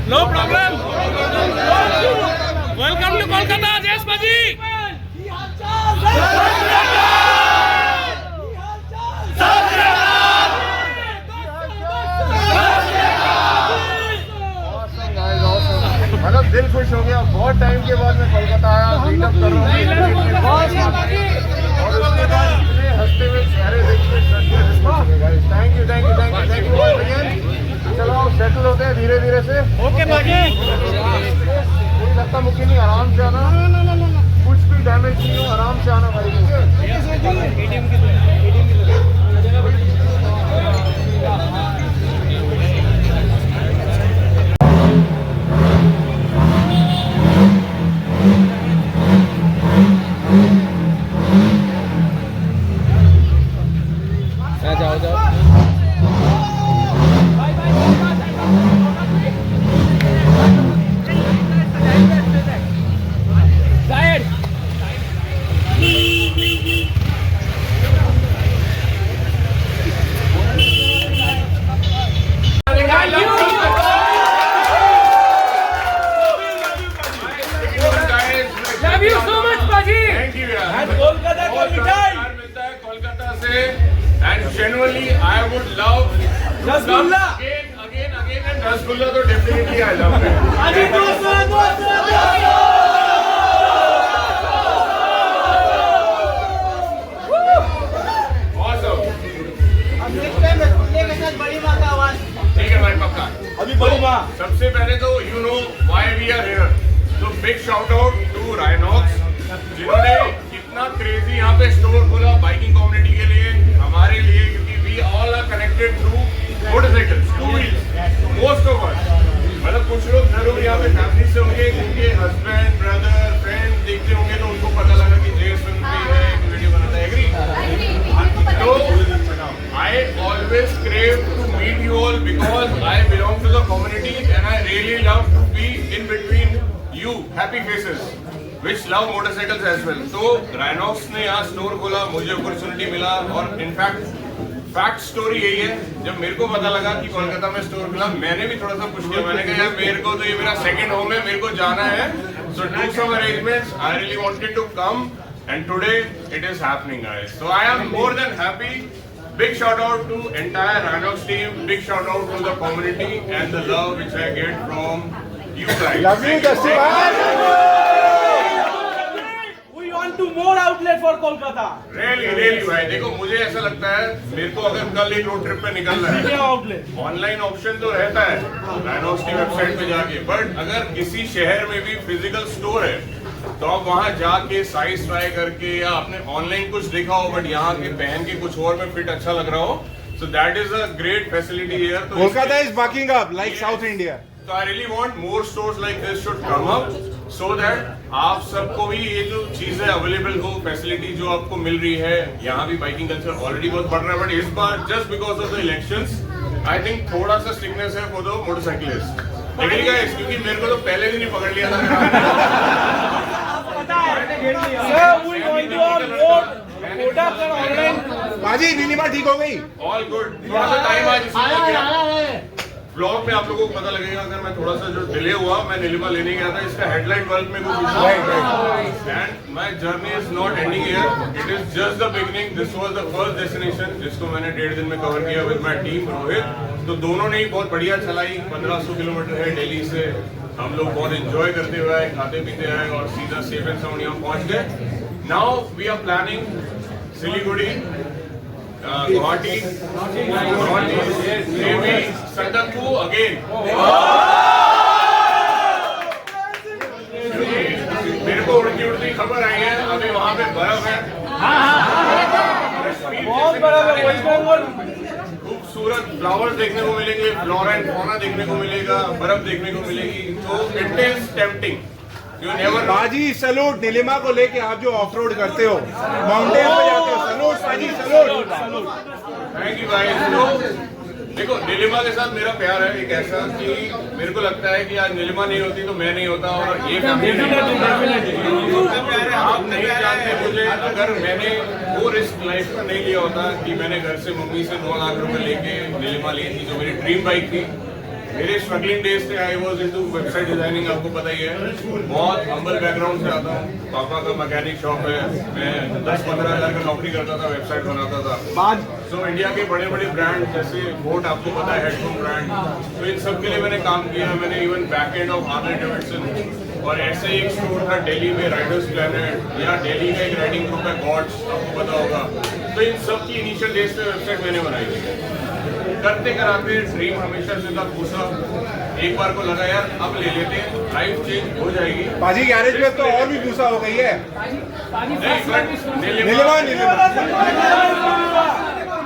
No problem. Welcome to Kolkata Jayesh बाजी। मतलब दिल खुश हो गया, बहुत टाइम के बाद मैं कोलकाता आया, मीटअप कर रहा हूँ और उसके बाद इतने हंसते हुए चेहरे देखते thank you thank you thank you thank you. चलो सेटल होते हैं धीरे धीरे से। ओके बाजी। कोई धक्का मुक्की नहीं, आराम से आना, कुछ भी डैमेज नहीं हो, आराम से आना भाई। जाओ जाओ। Love you so much, Baji. Thank you यार। And कोलकाता का मिठाई मिलता है कोलकाता से, and genuinely I would love rasgulla. again and rasgulla तो definitely I love it। बाजी दोस्त Awesome। अब नेक्स्ट टाइम रसगुल्ले के साथ बड़ी माँ का आवाज। ठीक है भाई, पक्का। अभी बड़ी माँ। सबसे पहले तो you know why we are here। तो big shout out to Rhinox जिन्होंने इतना क्रेजी यहाँ पे स्टोर खोला बाइकिंग कम्युनिटी के लिए, हमारे लिए, क्योंकि we all are connected through motorcycles, two wheels, most of us। मतलब कुछ लोग जरूर यहाँ पे फैमिली से होंगे, उनके हस्बैंड ब्रदर फ्रेंड देखते होंगे तो उनको पता लगा कि जयेश फिल्म पे है, एक वीडियो बनाता है। एग्री? तो I always crave to meet you all because I belong to the community and I really love to be in between you happy faces which love motorcycles as well। तो Rhinox ने यहाँ store खोला, मुझे opportunity मिला और in fact fact story यही है, जब मेरे को पता लगा कि कोलकाता में स्टोर खुला, मैंने भी थोड़ा सा पुश किया। मैंने कहा यार मेरे को तो ये मेरा सेकंड होम है, मेरे को जाना है, so do some arrangements। I really wanted to come and today it is happening guys, so I am more than happy। Big shout out to entire Rhinox team, big shout out to the community and the love which I get from you guys। Love you, Dusty bhai। We want to more outlet for Kolkata। really भाई, देखो मुझे ऐसा लगता है, मेरे को अगर कल एक रोड ट्रिप पे निकलना है, आउटलेट ऑनलाइन ऑप्शन तो रहता है Rhinox की वेबसाइट पे जाके, बट अगर किसी शहर में भी फिजिकल स्टोर है तो आप वहाँ जाके साइज ट्राई करके या आपने ऑनलाइन कुछ देखा हो बट यहाँ के पहन के कुछ और में फिट अच्छा लग रहा हो, so that is a great facility here। तो Kolkata is bucking up like South India। So I really want more stores like this should come up so that आप सबको भी ये जो चीजें अवेलेबल हो, फैसिलिटी जो आपको मिल रही है। यहाँ भी बाइकिंग कल्चर ऑलरेडी बहुत बढ़ रहा है बट इस बार just because of the elections I think थोड़ा सा स्टिकनेस है फॉर द मोटरसाइकिलिस्ट। लेकिन गाइस, क्योंकि मेरे को तो पहले दिन ही पकड़ लिया था। बाजी नीलिमा ठीक हो गई? All good. थोड़ा सा टाइम आज ब्लॉग में आप लोगों को पता लगेगा, अगर मैं थोड़ा सा जो डिले हुआ, मैं नीलिमा लेने गया था, इसका हेडलाइट बल्ब में कुछ इशू है and my journey is not ending here, it is just the beginning. This was the first destination जिसको मैंने 1.5 दिन में कवर किया विद माय टीम रोहित। तो दोनों ने ही बहुत बढ़िया चलाई, 1500 किलोमीटर है दिल्ली से, हम लोग बहुत एंजॉय करते हुए आए, खाते पीते आए और सीधा सेफ एंड साउंड यहाँ पहुँच गए। Now we are planning Siliguri, Guwahati, maybe Sandaku again। मेरे को उड़ती खबर आई है, अभी वहाँ पे बर्फ है, बहुत बड़ा वेस्ट बंगाल। खूबसूरत फ्लावर्स देखने को मिलेंगे, फ्लोरा एंड फौना देखने को मिलेगा, बर्फ देखने को मिलेगी, तो इट इज टेम्पटिंग। बाजी सैल्यूट नीलिमा को लेके, आप जो ऑफ रोड करते हो, माउंटेन पे जाते हो, सैल्यूट बाजी सैल्यूट। थैंक यू भाई। तो देखो नीलिमा के साथ मेरा प्यार है एक ऐसा कि मेरे को लगता है कि आज नीलिमा नहीं होती तो मैं नहीं होता, और ये फैमिली आप नहीं जानते मुझे, अगर मैंने वो रिस्क लाइफ का नहीं लिया होता कि मैंने घर से मम्मी से 9 लाख रुपए लेके नीलिमा ली थी जो मेरी ड्रीम बाइक थी, मेरे स्ट्रगलिंग डेज से I was into website designing, आपको पता ही है। बहुत हम्बल बैकग्राउंड से आता हूँ। पापा का मैकेनिक शॉप है, मैं 10-15 हज़ार का नौकरी करता था, वेबसाइट बनाता था। सो इंडिया के बड़े बड़े ब्रांड जैसे बोट, आपको पता है हेडफोन ब्रांड, तो इन सब के लिए मैंने काम किया। मैंने even back end of Harley Davidson, और ऐसे ही एक स्टोर था दिल्ली में राइडर्स प्लेनेट, या दिल्ली में एक राइडिंग ग्रुप है गॉड्स, आपको पता होगा। तो इन सब की इनिशियल डेज पे वेबसाइट मैंने बनाई थी। करते कराते ड्रीम हमेशा से था घुसा। एक बार को लगा यार अब ले लेते हैं, लाइफ चेंज हो जाएगी। बाजी गैरेज में तो और भी भूसा हो गई है।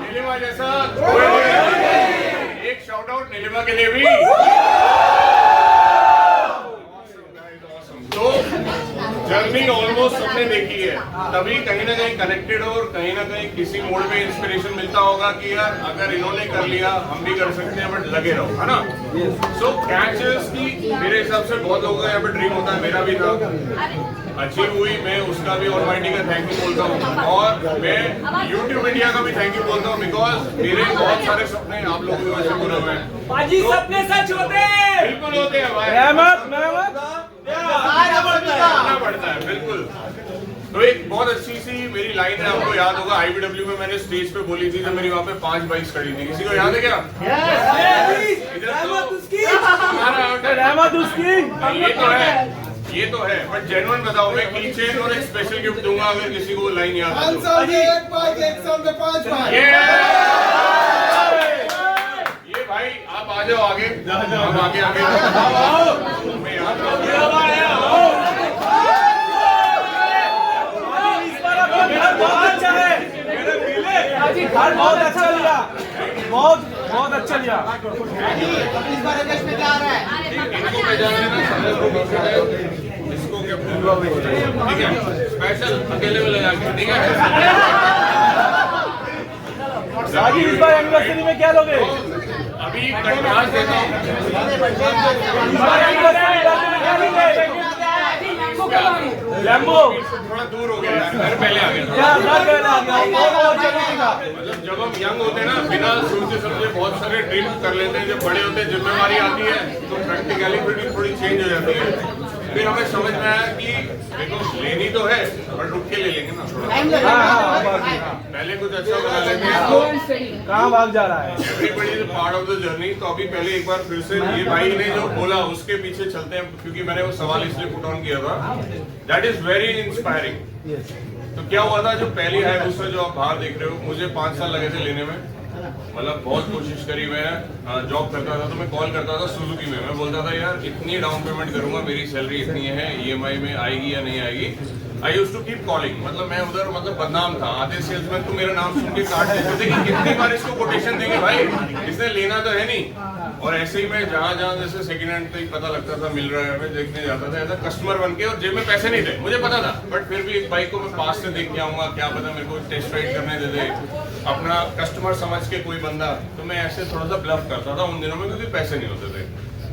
नीलिमा जैसा एक शाउट आउट नीलिमा के लिए भी। तो जर्नी ऑलमोस्ट सबने देखी है, तभी कहीं ना कहीं कनेक्टेड हो, और कहीं ना कहीं किसी मोड में इंस्पिरेशन मिलता होगा कि यार अगर इन्होंने कर लिया हम भी कर सकते हैं, बट लगे रहो, है ना। सो कैचेस की मेरे हिसाब से बहुत लोगों का यहाँ पे ड्रीम होता है, मेरा भी था, अचीव हुई। मैं उसका भी ऑलमाइटी का थैंक यू बोलता हूँ, और मैं यूट्यूब इंडिया का भी थैंक यू बोलता हूँ, बिकॉज मेरे बहुत सारे सपने आप लोगों की वजह से पूरे हुए हैं। बाजी सपने सच होते हैं, बिल्कुल होते हैं भाई, करना पड़ता है, बिल्कुल। तो एक बहुत अच्छी सी मेरी लाइन है, आपको याद होगा, IBW में मैंने स्टेज पे बोली थी, जब मेरी वहाँ पे 5 बाइक्स खड़ी थी। किसी को याद है क्या? रहमत उसकी। ये तो है, बट जेन्युइन बताओ, मैं की चेन और एक स्पेशल गिफ्ट दूंगा अगर किसी को लाइन याद है तो। ये भाई आप आ जाओ आगे, हम आगे आगे मैं याद घर बहुत अच्छा लिया, बहुत अच्छा लिया। इस बार रेस में क्या आ रहा है? इनको पहचाने ना, इसको क्या ठीक है, स्पेशल अकेले में ले जाके, ठीक है। बाजी इस बार एनिवर्सरी में क्या लोगे? अभी कंट्रास देता हूँ, इस बार एनिवर्सरी में क्या लोगे? लैम्बो थोड़ा दूर हो गया यार, घर पहले आ गया। क्या घर पहले आ गया? और जरूरी था। मतलब जब हम यंग होते हैं ना, बिना सोचे समझे बहुत सारे ड्रीम कर लेते हैं। जब बड़े होते हैं, जिम्मेवारी आती है, तो प्रैक्टिकलिटी थोड़ी चेंज हो जाती है। फिर हमें समझ में आया कि देखो लेनी तो है, पर रुक के ले लेंगे ना थोड़ा। पहले कुछ अच्छा बना लेंगे। कहाँ भाग जा रहा है? Everybody is part of the journey. तो अभी पहले एक बार फिर से ये भाई ने जो बोला उसके पीछे चलते हैं, क्योंकि मैंने वो सवाल इसलिए पुट ऑन किया था। That is very inspiring. तो क्या हुआ था, जो पहली हायबुसा जो आप बाहर देख रहे हो, मुझे 5 साल लगे थे लेने में। मतलब बहुत कोशिश करी। मैं जॉब करता था तो मैं कॉल करता था सुजुकी में, मैं बोलता था यार इतनी डाउन पेमेंट करूंगा, मेरी सैलरी इतनी है, EMI में आएगी या नहीं आएगी। I used to keep calling, मतलब मैं उधर मतलब बदनाम था। आधे सेल्समैन तो मेरा नाम सुन के काट देते थे कि कितनी बार इसको कोटेशन देंगे भाई, इसने लेना तो है नहीं। और ऐसे ही मैं जहाँ जहाँ जैसे सेकंड हैंड पे पता लगता था मिल रहा है, मैं देखने जाता था एज अ कस्टमर बन के, और जेब में पैसे नहीं थे, मुझे पता था, बट फिर भी एक बाइक को मैं पास से देख के आऊंगा, क्या पता मेरे को टेस्ट राइड करने दे दे, अपना कस्टमर समझ के कोई बंदा। तो मैं ऐसे थोड़ा सा ब्लफ करता था उन दिनों में, क्योंकि पैसे नहीं होते थे।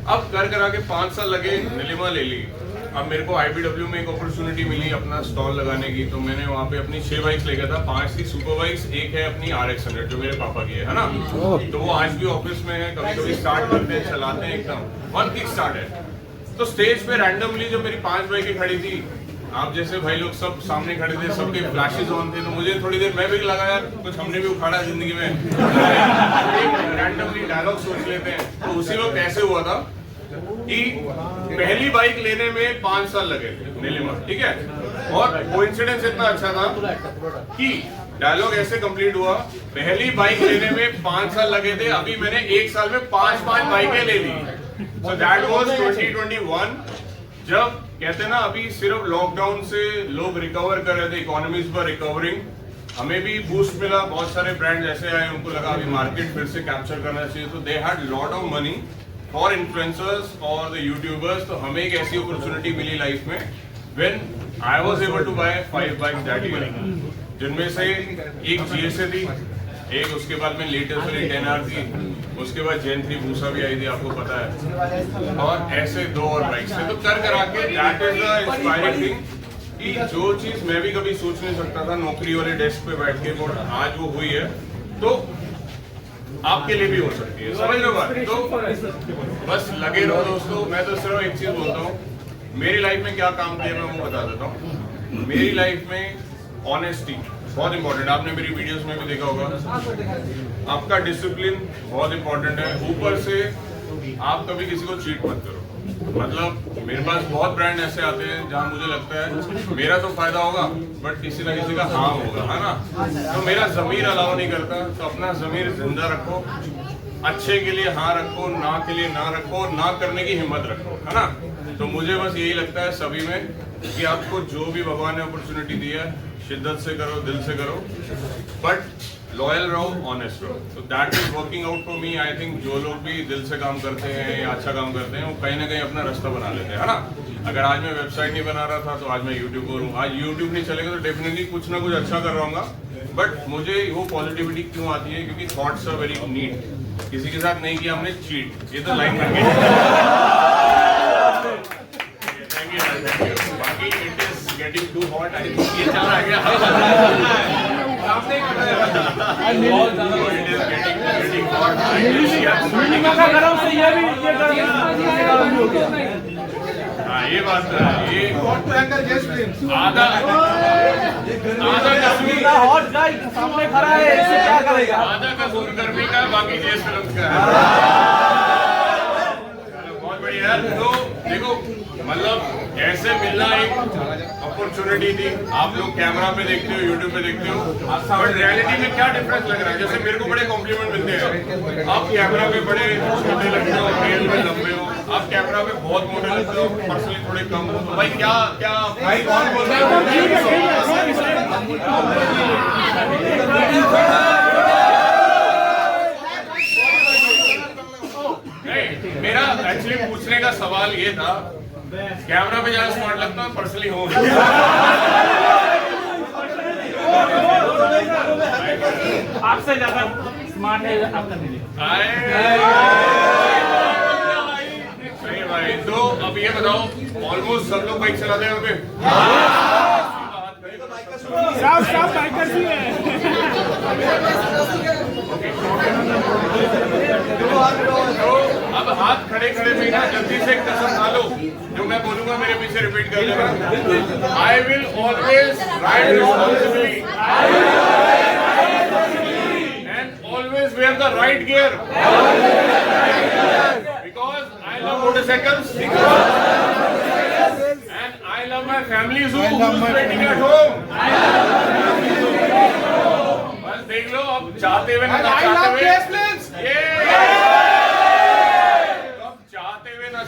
अब कर करा के 5 साल लगे, नीलिमा ले ली। अब मेरे को IBW में एक अपॉर्चुनिटी मिली अपना स्टॉल लगाने की, तो मैंने वहाँ पे अपनी 6 बाइक्स ले गया था। 5 थी सुपर बाइक्स, एक है अपनी RX100 जो मेरे पापा की है ना। तो वो आज भी ऑफिस में है, कभी कभी स्टार्ट करते हैं, चलाते हैं, एकदम 1 किक स्टार्ट है। तो स्टेज पे रैंडमली जब मेरी 5 बाइकें खड़ी थी, आप जैसे भाई लोग सब सामने खड़े थे, सबके फ्लैशेस ऑन थे, तो मुझे थोड़ी देर मैं भी लगा यार कुछ हमने भी उखाड़ा जिंदगी में, रैंडमली डायलॉग सोच लेते हैं। तो उसी वक्त ऐसे हुआ था कि पहली बाइक लेने में 5 साल लगे थे नीलिमा, ठीक है। और कोइंसिडेंस इतना अच्छा था कि डायलॉग ऐसे कंप्लीट हुआ, पहली बाइक लेने में 5 साल लगे थे, अभी मैंने 1 साल में 5 बाइकें ले ली। सो दैट वाज 2021, जब कहते हैं ना अभी सिर्फ लॉकडाउन से लोग रिकवर कर रहे थे, इकोनॉमीज पर रिकवरिंग, हमें भी बूस्ट मिला। बहुत सारे ब्रांड ऐसे आए, उनको लगा अभी मार्केट फिर से कैप्चर करना चाहिए, तो they had lot of money for influencers और द यूट्यूबर्स। तो हमें एक ऐसी अपॉर्चुनिटी मिली लाइफ में, when I was able to buy 5 bikes that year, जिनमें से एक GSA थी, एक उसके बाद में लेटेस्ट वाली 10R थी, उसके बाद Gen 3 भूसा भी आई थी, आपको पता है, और ऐसे 2 और बाइक्स थे। तो कर करा के that is the inspiring thing कि जो चीज मैं भी कभी सोच नहीं सकता था नौकरी वाले डेस्क पे बैठ के, और आज वो हुई है। तो आपके लिए भी हो सकती है, समझ लो बात। तो बस लगे रहो दोस्तों। मैं तो सिर्फ एक चीज बोलता हूँ, मेरी लाइफ में क्या काम किया मैं वो बता देता हूँ। मेरी लाइफ में ऑनेस्टी बहुत इंपॉर्टेंट, आपने मेरी वीडियोस में भी देखा होगा। आपका डिसिप्लिन बहुत इंपॉर्टेंट है। ऊपर से आप कभी किसी को चीट मत करो। मतलब मेरे पास बहुत ब्रांड ऐसे आते हैं जहां मुझे लगता है मेरा तो फायदा होगा बट किसी ना किसी का हार्म होगा, है ना। तो मेरा ज़मीर अलाउ नहीं करता। तो अपना ज़मीर जिंदा रखो, अच्छे के लिए हाँ रखो, ना के लिए ना रखो, ना करने की हिम्मत रखो, है ना। तो मुझे बस यही लगता है सभी में कि आपको जो भी भगवान ने अपॉर्चुनिटी दिया है शिद्दत से करो, दिल से करो, बट लॉयल रहो, ऑनेस्ट रहो। तो that is working out for me. I think जो लोग भी दिल से काम करते हैं या अच्छा काम करते हैं वो कहीं ना कहीं अपना रास्ता बना लेते हैं, है ना। अगर आज मैं वेबसाइट नहीं बना रहा था तो आज मैं यूट्यूबर हूँ। आज यूट्यूब नहीं चलेगा तो डेफिनेटली कुछ ना कुछ अच्छा कर रहा हूँ। बट मुझे वो पॉजिटिविटी क्यों आती है, क्योंकि थॉट्स आर वेरी नीट। किसी के साथ नहीं किया हमने चीट, ये तो लाइन बन गई। Thank you. बाकी it is getting too hot. I think ये चल रहा है क्या? हाँ ये बात है। ये आधा कसूर हॉट गाय सामने खड़ा है, इससे क्या करेगा? आधा कसूर गर्मी का, बाकी जेस फिल्म का है। बहुत बढ़िया। तो देखो मतलब ऐसे मिलना एक अपॉर्चुनिटी थी। आप लोग कैमरा पे देखते हो, यूट्यूब पे देखते हो, बट रियलिटी में क्या डिफरेंस लग रहा है। जैसे मेरे को बड़े कॉम्प्लीमेंट मिलते हैं, आप कैमरा पे बड़े छोटे लगते हो, रियल में लंबे हो। आप कैमरा पे बहुत मोटे लगते हो, पर्सनली थोड़े कम हो। तो भाई क्या क्या भाई कौन बोल रहा है? मेरा एक्चुअली पूछने का सवाल ये था, कैमरा पे ज्यादा स्मार्ट लगता है, पर्सनली हो आपसे ज्यादा स्मार्ट है आपका नहीं। सही भाई। तो अब ये बताओ, ऑलमोस्ट सब लोग बाइक चलाते हैं यहाँ पे? साफ बाइकर्स ही है। तो अब हाथ खड़े खड़े में ना जल्दी से कसम खा लो, जो मैं बोलूंगा मेरे पीछे रिपीट कर लेना। I will always ride responsibly and always wear the right gear because I love motorcycles and I love my family waiting at home. बस देख लो, अब चाहते हुए ना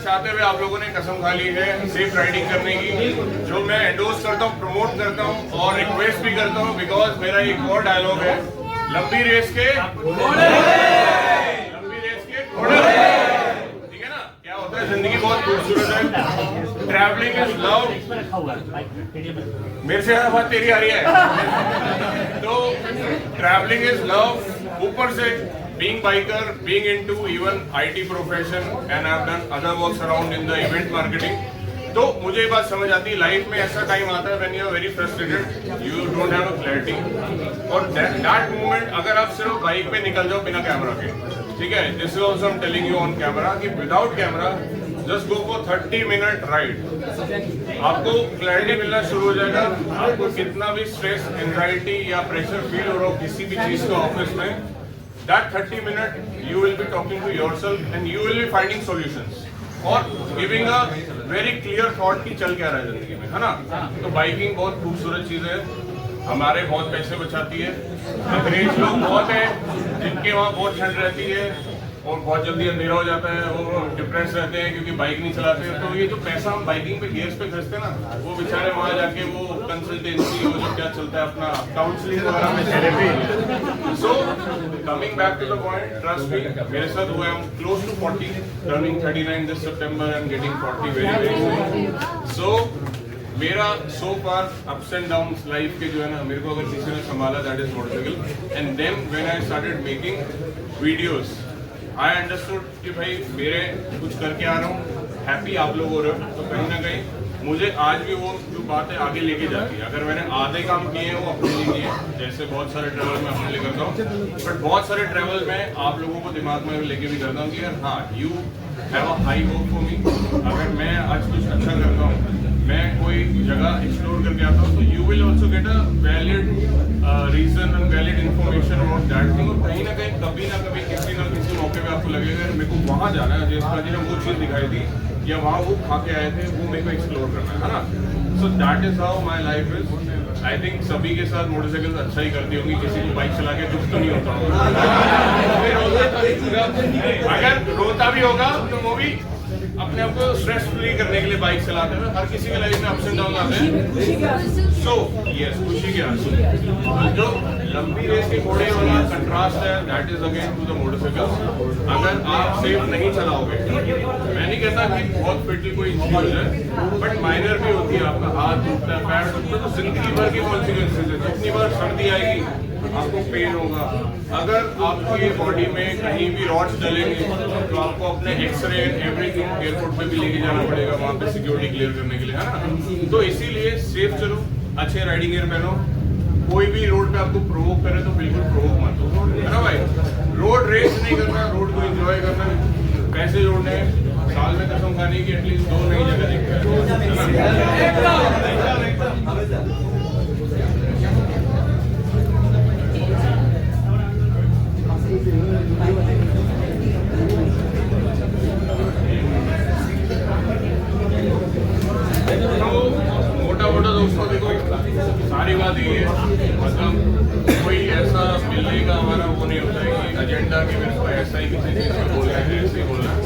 चाहते हुए आप लोगों ने कसम खा ली है सेफ राइडिंग करने की, जो मैं एंडोर्स करता हूँ, प्रमोट करता हूँ और रिक्वेस्ट भी करता हूँ। बिकॉज मेरा एक और डायलॉग है, लंबी रेस के घोड़े, ठीक है ना। क्या होता है, जिंदगी बहुत खूबसूरत है। Travelling is love. मेरे से बात तेरी आ रही है। तो ट्रैवलिंग इज लव। ऊपर से being biker, being into even IT profession and I've done other works around in the event marketing. तो मुझे ये बात समझ आती है, लाइफ में ऐसा टाइम आता है when you are very frustrated, you don't have a clarity. और that moment अगर आप सिर्फ बाइक पे निकल जाओ बिना कैमरा के, ठीक है, this is also I'm telling you on camera कि without camera just go for 30 minute ride. आपको क्लैरिटी मिलना शुरू हो जाएगा। आपको कितना भी स्ट्रेस, एंजाइटी या प्रेशर फील हो रहा हो किसी भी चीज को ऑफिस में, that 30 minutes you will be talking to yourself and you will be finding solutions और giving a very clear thought कि चल क्या रहा है जिंदगी में, है ना। तो बाइकिंग बहुत खूबसूरत चीज है, हमारे बहुत पैसे बचाती है। अंग्रेज लोग बहुत है जिनके वहाँ बहुत ठंड रहती है और बहुत जल्दी अंधेरा हो जाता है, वो डिप्रेस रहते हैं क्योंकि बाइक नहीं चलाते। तो ये जो पैसा हम बाइकिंग पे गियर्स पे खर्चते हैं ना, वो बेचारे वहाँ जाके वो कंसल्टेंसी, वो जो क्या चलता है अपना काउंसलिंग वगैरह में therapy. So coming back to the point, trust me, मेरे साथ हुआ है close to 40, turning 39 this September and getting 40 very very. So मेरा so far ups and downs life के जो है ना, मेरे को अगर किसी ने संभाला that is motorcycle. And then when I started making videos I understood कि भाई मेरे कुछ करके आ रहा हूँ, हैप्पी आप लोग हो रहे हो, तो कहीं ना कहीं मुझे आज भी वो जो बात है आगे लेके जाती है। अगर मैंने आधे काम किए हैं वो अपने लिए किए हैं, जैसे बहुत सारे ट्रैवल में अपने लिए करता हूँ, बट बहुत सारे ट्रैवल में आप लोगों को दिमाग में लेके भी करता हूँ कि यार हाँ, you have a high hope for me. अगर मैं आज कुछ अच्छा करता हूँ, मैं कोई जगह एक्सप्लोर करके आता हूँ, तो you will also get a valid reason and valid information about that thing. और कहीं ना कहीं कभी ना कभी किसी ना किसी मौके पे आपको लगेगा मेरे को वहाँ जाना है, जैसा जी ने वो चीज़ दिखाई थी या वहाँ वो खा के आए थे, वो मेरे को एक्सप्लोर करना है ना। So that is how my life is. I think सभी के साथ मोटरसाइकिल अच्छा ही करती होंगी, किसी को बाइक चला के दुख तो नहीं होता होगा। अगर रोता भी होगा तो वो भी अपने आप को स्ट्रेस फ्री करने के लिए बाइक चलाते हैं। हर किसी के लाइफ में अप्स एंड डाउन आते हैं। सो यस, खुशी के आंसू। जो लंबी रेस के घोड़े वाला कंट्रास्ट है, that is again to the motorcycle. अगर आप सेफ नहीं चलाओगे, मैं नहीं कहता कि बहुत फिटली कोई चीज है, बट माइनर भी होती है, आपका हाथ टूटता है, पैर टूटता है, तो जिंदगी भर की कॉन्सिक्वेंसेज है। जितनी बार सर्दी आएगी आपको पेन होगा। अगर आपकी बॉडी में कहीं भी रॉड्स डलेंगे तो आपको अपने एक्सरे एवरीथिंग एयरपोर्ट पे भी लेके जाना पड़ेगा, वहाँ पे सिक्योरिटी क्लियर करने के लिए, है ना। तो इसीलिए सेफ चलो, अच्छे राइडिंग गियर पहनो। कोई भी रोड पे आपको प्रोवोक करे तो बिल्कुल प्रोवोक मत हो, है ना भाई। रोड रेस नहीं करना, रोड को एंजॉय करना, पैसे जोड़ने, साल में कसम खाने की एटलीस्ट 2 नई जगह देखते हैं। मोटा दोस्तों देखो, सारी बात ये है, मतलब कोई ऐसा मिलने का हमारा वो नहीं होता है कि एजेंडा कि मेरे को ऐसा ही किसी चीज़ में बोलना है, ऐसे ही बोलना है।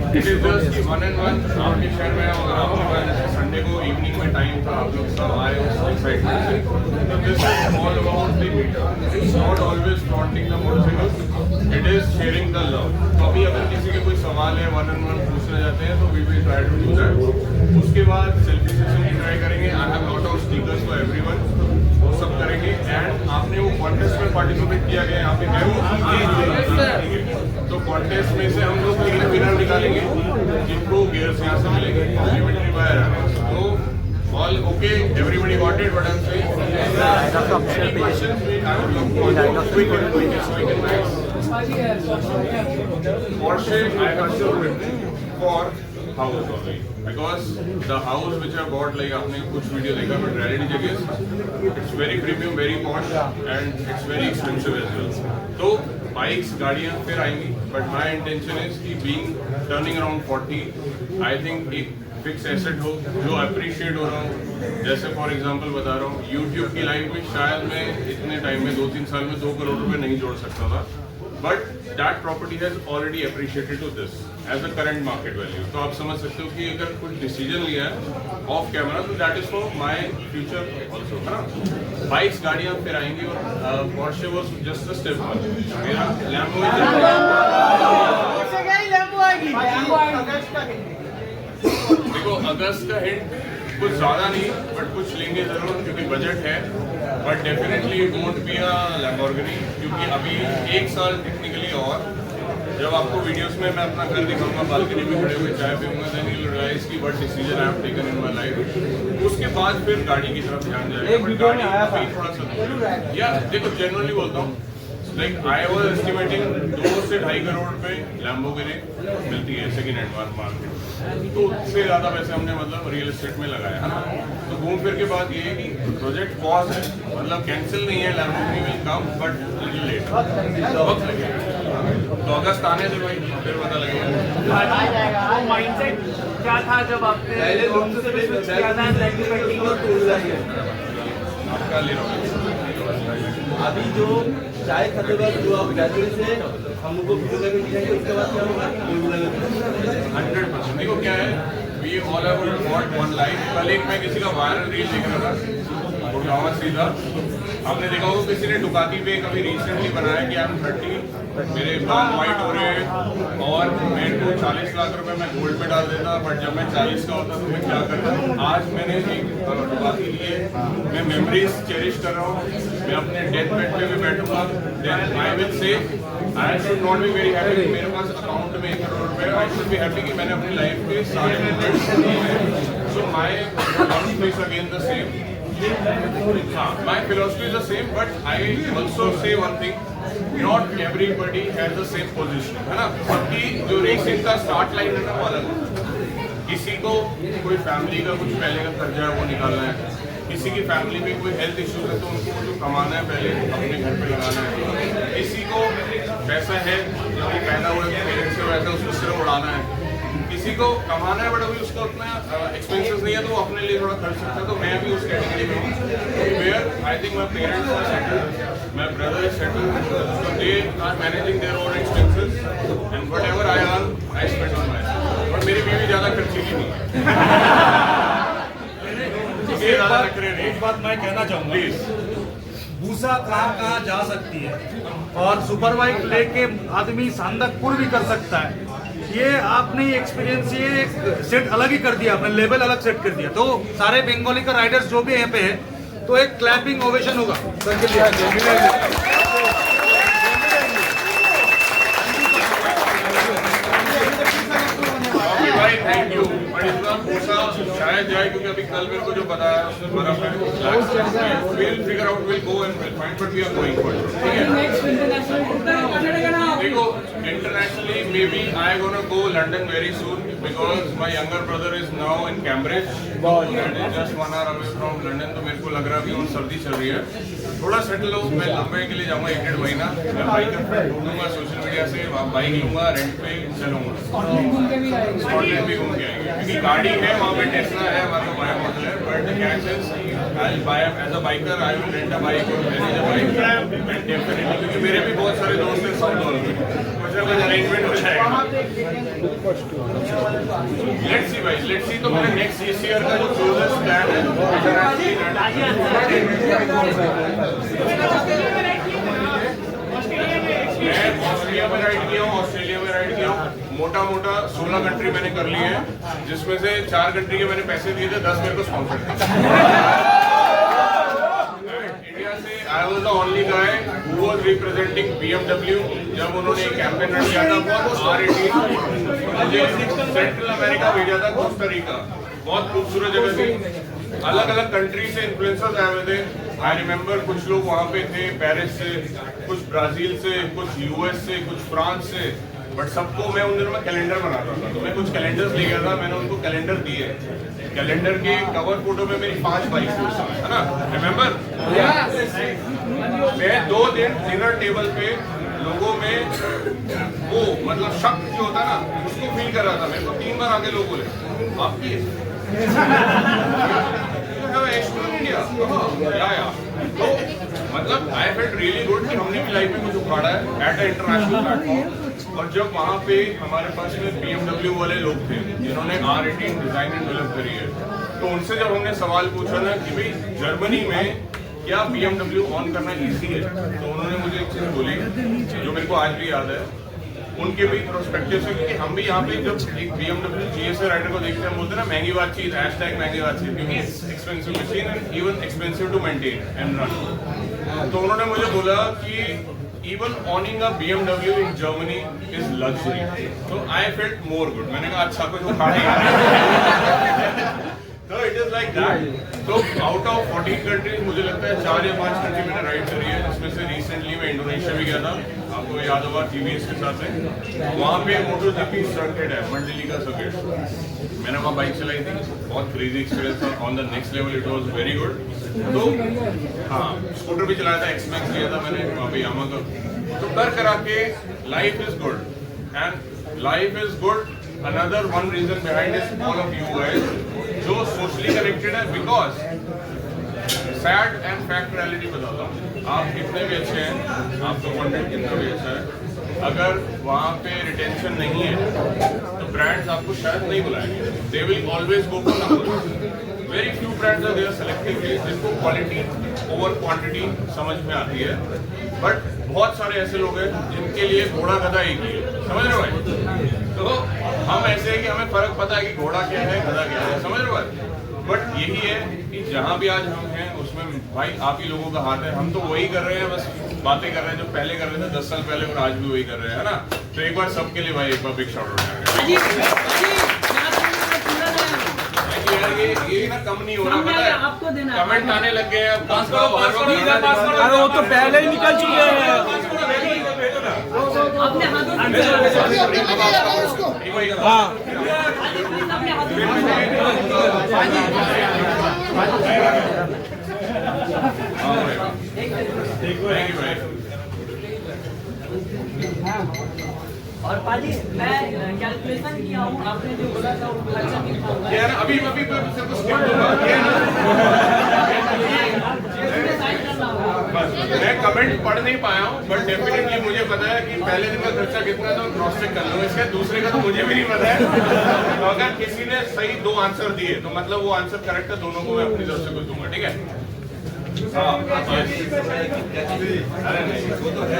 इट इज जस्ट 1 and 1 आपके शहर में, अगर आपके पास जैसे संडे को इवनिंग में टाइम था, आप लोग सब आए उस एक्साइटमेंट से, तो this is all about the meter. It's not always flaunting the motorcycle, it is sharing the love. तो अभी अगर किसी के कोई सवाल है 1 and 1 पूछना चाहते हैं तो we will try to do that. उसके बाद सेल्फी सेशन की ट्राई करेंगे। I have lot of stickers for everyone, वो सब करेंगे। एंड आपने वो कॉन्टेस्ट में पार्टिसिपेट किया गया, यहाँ पे गए तो कॉन्टेस्ट में से हम लोग 3 विनर निकालेंगे जिनको गियर्स यहाँ से मिलेंगे कॉम्प्लीमेंट्री बाय। तो all okay, everybody got it what I am saying? Any questions? I would love to quick and Porsche I have chosen for house only because the house which I bought, like आपने कुछ video देखा, but reality check is it's very premium, very posh and it's very expensive as well. तो bikes गाड़ियाँ फिर आएंगी, but my intention is कि being turning around 40, I think एक fix asset हो जो अप्रिशिएट हो रहा हूँ। जैसे फॉर एग्जांपल बता रहा हूँ, यूट्यूब की लाइफ में शायद मैं इतने टाइम में 2-3 साल में 2 करोड़ रुपए नहीं जोड़ सकता था, but that property has already appreciated to this as a current market value. तो आप समझ सकते हो कि अगर कुछ डिसीजन लिया है ऑफ कैमरा तो that is for my future also, है ना। बाइक्स गाड़ियाँ फिर आएंगी और Porsche was just a step one। मेरा लैम्बो देखो, अगस्त का हिंट कुछ ज़्यादा नहीं, बट कुछ लेंगे ज़रूर क्योंकि बजट है, but definitely it won't be a Lamborghini, क्योंकि अभी 1 साल टेक्निकली और जब आपको वीडियोस में मैं अपना घर दिखाऊंगा, बालकनी में खड़े हुए चाय पीऊंगा, देन यू विल रियलाइज कि what decision I have taken in my life. उसके बाद फिर गाड़ी की तरफ ध्यान जाएगा, बट गाड़ी अभी थोड़ा सा दूर है। या देखो, जनरली बोलता हूँ, लाइक आई वाज एस्टिमेटिंग 2 से 2.5 करोड़ पे लैम्बोर्गिनी मिलती है सेकेंड हैंड मार्केट, तो उससे ज़्यादा पैसे हमने मतलब रियल एस्टेट में लगाया है ना। तो घूम फिर के बाद ये है कि प्रोजेक्ट पॉज है, मतलब कैंसिल नहीं है, Lamborghini will come but little late, वक्त लगेगा। तो अगस्त आने से भाई फिर पता लगेगा। वो माइंडसेट क्या था जब आपने किया था आपका ले रहा हूँ अभी जो चाय खाते वक्त जो आप कहते थे हमको वीडियो लगे दिखाएंगे, उसके बाद क्या होगा? 100%। देखो क्या है, we all have what one life. कल एक मैं किसी का वायरल रील देख रहा था, गुड़गांव सीधा, आपने देखा होगा किसी ने डुकाती पे कभी रिसेंटली बनाया कि आई एम 30, मेरे बाल वाइट हो रहे हैं और मेरे को 40 लाख रुपए मैं गोल्ड में डाल देता, बट जब मैं 40 का होता तो मैं क्या करता। आज मैंने एक डुकाती ली है, मैं मेमोरीज चेरिश कर रहा हूँ, मैं अपने डेथ बेड पे भी बैठूंगा, then I will say I should not be very happy मेरे पास अकाउंट में 1 करोड़ रुपए, आई शुड बी हैप्पी कि मैंने अपनी लाइफ के सारे मोमेंट्स लिए हैं। So my philosophy is again the same. My philosophy is the same, but I also say one thing. Not everybody has the same position, है ना? सबकी जो रेसिंग का स्टार्ट लाइन है ना वो अलग है। किसी को कोई फैमिली का कुछ पहले का कर्जा है वो निकालना है, किसी की फैमिली में कोई हेल्थ इश्यूज है तो उनको जो कमाना है पहले अपने घर पे लगाना है, किसी को पैसा है जो वो पैदा हुआ है पेरेंट्स से वैसा उसको सिर्फ उड़ाना है, किसी को कमाना है बट अभी उसको उतना एक्सपेंसेस नहीं है तो वो अपने लिए थोड़ा खर्च सकता है। तो मैं भी उस कैटेगरी में हूँ where I think my parents are settled, my brother is settled, so they are managing their own expenses and whatever I earn I spend on myself. और मेरी बीवी ज़्यादा खर्चीली नहीं है। एक बात मैं कहना चाहूँगा, प्लीज भूसा कहाँ जा सकती है और सुपर बाइक लेके आदमी सांदकपुर भी कर सकता है। ये आपने एक्सपीरियंस ये एक सेट अलग ही कर दिया, आपने लेवल अलग सेट कर दिया। तो सारे बंगाली का राइडर्स जो भी यहाँ पे है तो एक क्लैपिंग ओवेशन होगा सर के लिए। भाई थैंक यू, बट इस बार पूछा शायद जाए क्योंकि अभी कल मेरे को जो बताया उसमें बर्फ है, will figure out, will go and will find, but we are going for it. देखो internationally may be I gonna go London very soon because my younger brother is now in Cambridge, just 1 hour away from London. तो मेरे को लग रहा है अभी सर्दी चल रही है, थोड़ा सेटल हो, मैं लंबे के लिए जाऊंगा 1-1.5 महीना, मैं बाइक ढूंढूंगा सोशल मीडिया से, बाइक लूंगा, रेंट पे चलूंगा, स्कॉटलैंड भी घूम के आएंगे क्योंकि गाड़ी है वहाँ पे, टेस्ला है, हमारा बाया मॉडल है, but catch is I buy as a biker, I will rent a bike और manage a bike and definitely, क्योंकि मेरे भी बहुत सारे दोस्त हैं साउथ वालों में, कुछ ना कुछ अरेंजमेंट हो जाएगा। लेट्स सी भाई, लेट्स सी। तो मेरा नेक्स्ट इस ईयर का जो क्लोजेस्ट प्लान है मैं ऑस्ट्रेलिया में राइड किया हूँ, ऑस्ट्रेलिया में राइड किया हूँ, मोटा मोटा 16 कंट्री मैंने कर ली है, जिसमें से 4 कंट्री के मैंने पैसे दिए थे, 10 मेरे को स्पॉन्सर थे। इंडिया से I was the only guy who was representing BMW जब उन्होंने एक कैंपेन रन किया था बहुत R18, मुझे सेंट्रल अमेरिका भेजा था, कोस्टा रिका, बहुत खूबसूरत जगह थी, अलग अलग कंट्री से इन्फ्लुएंसर्स आए हुए थे। आई रिमेम्बर कुछ लोग वहाँ पे थे पेरिस से, कुछ ब्राजील से, कुछ US से, कुछ फ्रांस से, बट सबको मैं उन दिनों में कैलेंडर बनाता था, तो मैं कुछ कैलेंडर्स ले गया था, मैंने उनको कैलेंडर दिए, कैलेंडर के कवर फोटो में मेरी 5 बाइक थी उस समय, है ना, रिमेम्बर? मैं 2 दिन डिनर टेबल पे लोगों में वो मतलब शक जो होता है ना उसको फील कर रहा था। मेरे को 3 बार आगे लोग बोले आपकी तो मतलब आई फेल्ट रियली गुड कि हमने भी लाइफ में कुछ उखाड़ा है एट अ इंटरनेशनल प्लेटफॉर्म। और जब वहाँ पे हमारे पास में BMW वाले लोग थे जिन्होंने R18 डिजाइन एंड डेवलप करी है, तो उनसे जब हमने सवाल पूछा ना कि भाई जर्मनी में क्या BMW ऑन करना इजी है, तो उन्होंने मुझे एक चीज बोली जो मेरे को आज भी याद है, उनके भी प्रोस्पेक्टिव से, क्योंकि हम भी यहाँ पे जब एक BMW GSA राइडर को देखते हैं हम बोलते हैं ना महंगी बात चीज, महंगी बात चीज, क्योंकि expensive machine and even expensive to maintain and run. तो उन्होंने मुझे बोला कि even owning a BMW in Germany is luxury, so I felt more good। मैंने कहा अच्छा कुछ उखाड़ेगा। So it is like that। तो out of 14 countries मुझे लगता है 4 या 5 कंट्री मैंने राइड करी है, जिसमें से रिसेंटली मैं इंडोनेशिया भी गया था, आपको याद होगा TVS के साथ में, वहाँ पे MotoGP सर्किट है, मंडली का सर्किट, मैंने वहाँ बाइक चलाई थी, बहुत क्रेजी एक्सपीरियंस था, on the next level it was very good. तो हाँ स्कूटर भी चलाया था, XMAX लिया था मैंने वहाँ पे यामा का। तो कर करा के life is good and life is good. Another one reason behind is all of you guys जो सोशली कनेक्टेड है, because sad and fact reality बताता हूँ, आप कितने भी अच्छे हैं, आपका कंटेंट कितना भी अच्छा है, अगर वहाँ पे रिटेंशन नहीं है तो ब्रांड्स आपको शायद नहीं बुलाएंगे, they will always go for number. Very few brands are there selectively जिनको क्वालिटी ओवर क्वांटिटी समझ में आती है, बट बहुत सारे ऐसे लोग हैं जिनके लिए घोड़ा गधा एक ही है, समझ रहे हो भाई? तो हम ऐसे हैं कि हमें फर्क पता है कि घोड़ा क्या है गधा क्या है, समझ रहे हो भाई? बट यही है कि जहाँ भी आज हम हैं उसमें भाई आप ही लोगों का हाथ है, हम तो वही कर रहे हैं, बस बातें कर रहे हैं जो पहले कर रहे थे 10 साल पहले, और आज भी वही कर रहे हैं, है ना? तो एक बार सबके लिए भाई एक बार बिग शाउट आउट। कम नहीं हो रहा, सामने पता है आपको देना है। कमेंट आने लग गए हैं, पास करो अरे वो तो पहले ही निकल चुके हैं। अपने हाथों से हाँ अपने हाथों और पाजी मैं कैलकुलेशन किया हूँ, आपने जो बोला था वो खर्चा कितना होगा। यार अभी सिर्फ स्किप दूंगा, ये ना इसमें साइन करना होगा। बस मैं कमेंट पढ़ नहीं पाया हूँ, बट डेफिनेटली मुझे पता है कि पहले दिन का खर्चा कितना था, क्रॉस चेक कर लो। इसके दूसरे का तो मुझे भी नहीं पता है। तो अगर किसी ने सही 2 आंसर दिए तो मतलब वो आंसर करेक्ट है, दोनों को मैं अपनी तरफ से कुछ दूंगा, ठीक है। हाँ, अरे नहीं, वो तो है।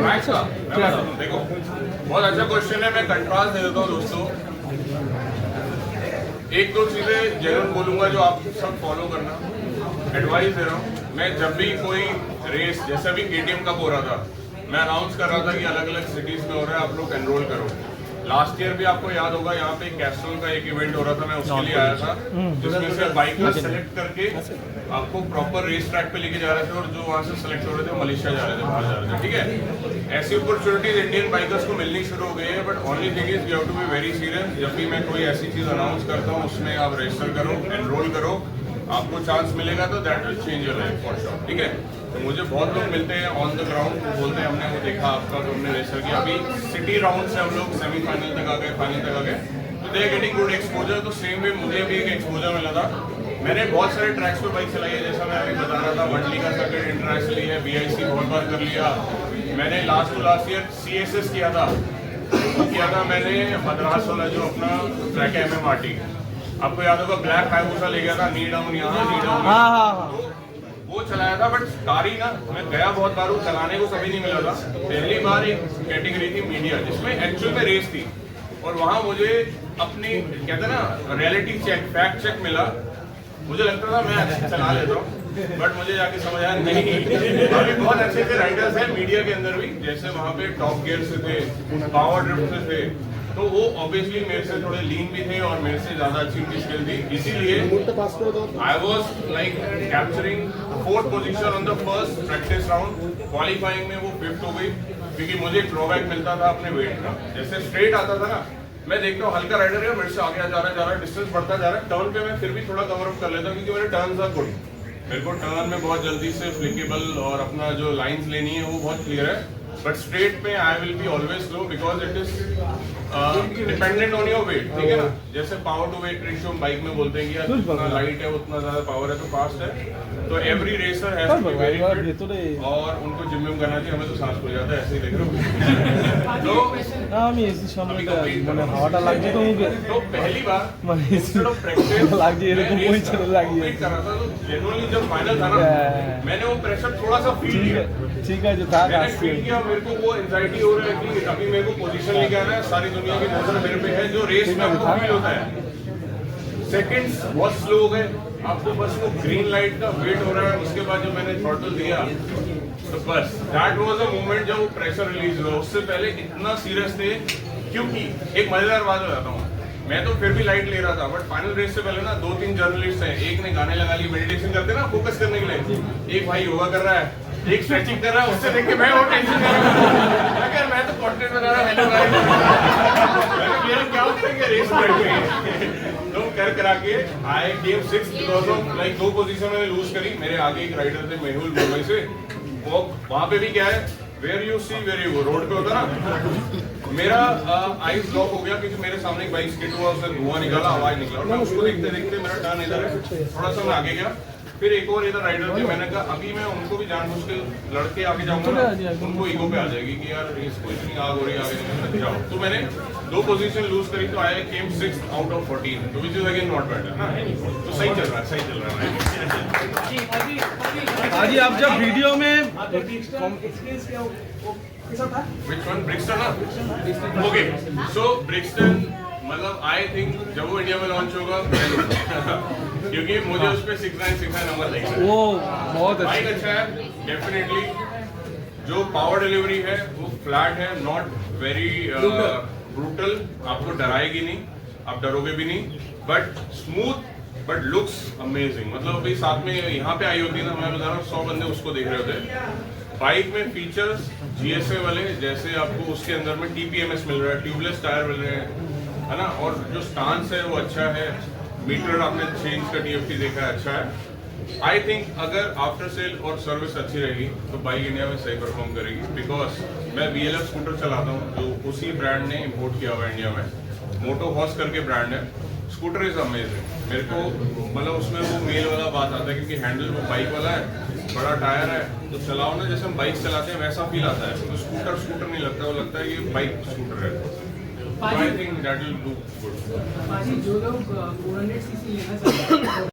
Max का? मैं बताता हूँ, देखो बहुत अच्छा क्वेश्चन है। मैं कंट्रास्ट दे देता हूँ दोस्तों। 1-2 चीजें जरूर बोलूंगा जो आप सब फॉलो करना, एडवाइस दे रहा हूँ। मैं जब भी कोई रेस, जैसे अभी KTM कप हो रहा था, मैं अनाउंस कर रहा था कि अलग अलग सिटीज में हो रहा है, आप लोग एनरोल करो। लास्ट ईयर भी आपको याद होगा, यहाँ पे कैस्ट्रोल का एक इवेंट हो रहा था, मैं उसके लिए आया था, जिसमें से बाइकर्स सेलेक्ट करके आपको प्रॉपर रेस ट्रैक पे लेके जा रहे थे, और जो वहाँ से सेलेक्ट हो रहे थे मलेशिया जा रहे थे, बाहर जा रहे थे, ठीक है। ऐसी अपॉर्चुनिटीज इंडियन बाइकर्स को मिलनी शुरू हो गई है, but only thing is you have to be very serious. जब भी मैं कोई ऐसी चीज अनाउंस करता हूँ, उसमें आप रजिस्टर करो, एनरोल करो, आपको चांस मिलेगा तो that will change your life for sure, ठीक है। तो मुझे बहुत लोग मिलते हैं ऑन द ग्राउंड, बोलते हैं हमने वो देखा आपका, तो हमने रेसर किया। अभी सिटी राउंड से हम लोग सेमीफाइनल तक आ गए, फाइनल तक आ गए, तो they are getting good exposure. तो सेम वे मुझे भी एक एक्सपोजर मिला था। मैंने बहुत सारे ट्रैक्स पे बाइक चलाई है, जैसा मैं अभी बता रहा था, मंडली का सर्किट इंटरनेशनली है, BIC बहुत बार कर लिया। मैंने लास्ट ईयर CSS किया था, मैंने मद्रास वाला जो अपना ट्रैक है MMRT, आपको याद होगा, ब्लैक हाइबूसा ले गया था, नी डाउन यहाँ, नी डाउन, तो वो चलाया था। बट कारी ना, मैं गया बहुत बार, चलाने को कभी नहीं मिला था। पहली बार एक कैटेगरी थी मीडिया, जिसमें एक्चुअल में रेस थी, और वहाँ मुझे अपनी कहते हैं ना रियलिटी चेक, फैक्ट चेक मिला। मुझे लगता था मैं अच्छे चला लेता हूँ, बट मुझे जाके समझ आया नहीं, अभी बहुत अच्छे अच्छे राइडर्स हैं मीडिया के अंदर भी, जैसे वहाँ पे टॉप गियर से थे, पावर ड्रिफ्ट से थे, तो वो ऑब्वियसली मेरे से थोड़े लीन भी थे और मेरे से ज्यादा अच्छी उनकी स्किल थी। इसीलिए I was like capturing 4th position on the first practice round. Qualifying में वो 5th हो गई, क्योंकि मुझे एक ड्रॉबैक मिलता था अपने वेट का। जैसे स्ट्रेट आता था ना, मैं देखता हूँ हल्का राइडर है, मेरे से आगे जा रहा है, डिस्टेंस बढ़ता जा रहा है। टर्न पे मैं फिर भी थोड़ा कवर अप कर लेता हूँ, क्योंकि मेरे टर्न्स आर गुड। मेरे को टर्न में बहुत जल्दी से फ्लिकेबल और अपना जो लाइंस लेनी है वो बहुत क्लियर है। बट स्ट्रेट में I will be always slow, because it is dependent on your weight, ठीक है ना। जैसे power to weight ratio bike में बोलते हैं कि यार जितना लाइट है उतना ज्यादा पावर है तो फास्ट है। तो every racer has to be very fit, और उनको जिम में करना चाहिए। हमें तो सांस खुल जाता है ऐसे ही देख रहे हो। तो আমি এসি সামনে মানে হাওয়াটা লাগছে তো মুখে तो पहली बार মানে instead of practice লাগছে এরকম मैं ওই race ছেলে লাগিয়ে complete कर रहा था। तो जनरली जब फाइनल था ना, मैंने वो प्रेशर थोड़ा सा फील किया। ঠিক আছে থাক मैंने আসছি फील किया, मेरे को वो एंजाइटी हो रहा है कि अभी मेरे को पोजीशन लेके आना है, सारी दुनिया की नजर मेरे पे है, जो रेस में आपको फील होता है। सेकंड्स बहुत स्लो हो गए, आपको बस वो ग्रीन लाइट का वेट हो रहा है। उसके बाद जब मैंने थ्रॉटल दिया तो बस दैट वाज अ मोमेंट जब वो प्रेशर रिलीज हुआ। उससे पहले इतना सीरियस थे, क्योंकि एक मजेदार बात बताता हूँ, मैं तो फिर भी लाइट ले रहा था, बट फाइनल रेस से पहले ना 2-3 जर्नलिस्ट हैं, एक ने गाने लगा लिए, मेडिटेशन करते ना फोकस करने के लिए, एक भाई योगा कर रहा है, एक स्ट्रेचिंग कर रहा है। उससे देख के मैं और टेंशन कर रहा हूँ, मैं तो कंटेंट बना रहा हूँ, क्या करेंगे रेस में। तो कर करा के आई केम 6th because of like 2 position मैंने लूज करी। मेरे आगे एक राइडर थे मेहुल मुंबई से, वो वहाँ पे भी क्या है, where you see where you go, road पे होता ना। मेरा आइज ब्लॉक हो गया, क्योंकि मेरे सामने एक बाइक स्किड हुआ, उससे धुआं निकला, आवाज निकला, और मैं उसको देखते देखते मेरा टर्न इधर है, थोड़ा सा मैं आगे गया। फिर एक और इधर राइडर थे, मैंने कहा अभी मैं उनको भी जानबूझ के लड़के आगे जाऊंगा ना, उनको ईगो पे आ जाएगी कि यार इसको इतनी आग हो रही है, आगे जाओ। तो मैंने 2 पोजीशन लूज करी, तो आई केम 6th आउट ऑफ 14, तो which is again not bad ना। तो सही चल रहा है, सही चल रहा है। हाजी आप जब वीडियो में Which one? Brixton ना? Okay. So Brixton मतलब I think जब वो इंडिया में लॉन्च होगा क्योंकि मुझे उस पर 6969 नंबर देखना है। वो बहुत बाइक अच्छा अच्छा है डेफिनेटली। जो पावर डिलीवरी है वो फ्लैट है, नॉट वेरी ब्रूटल, आपको डराएगी नहीं, आप डरोगे भी नहीं, but smooth, but looks amazing. मतलब अभी साथ में यहाँ पे आई होती है ना, मैं बता रहा हूँ 100 बंदे उसको देख रहे होते। बाइक में फीचर्स GSA वाले, जैसे आपको उसके अंदर में TPMS मिल रहा है, ट्यूबलेस टायर मिल रहे हैं, है ना, और जो स्टांस है वो अच्छा है, मीटर आपने चेंज का TFT देखा है, अच्छा है। आई थिंक अगर आफ्टर सेल और सर्विस अच्छी रहेगी तो बाइक इंडिया में सही परफॉर्म करेगी। बिकॉज मैं VLF स्कूटर चलाता हूँ, जो उसी ब्रांड ने इम्पोर्ट किया हुआ है इंडिया में, मोटो हॉर्स करके ब्रांड है। Scooter is amazing. मेरे को मतलब उसमें वो मेल वाला बात आता है, क्योंकि हैंडल वो बाइक वाला है, बड़ा टायर है, तो चलाओ ना जैसे हम बाइक चलाते हैं वैसा फील आता है। तो स्कूटर नहीं लगता, वो लगता है ये बाइक स्कूटर है। I think that will do good. बाजी जो लोग 400 सीसी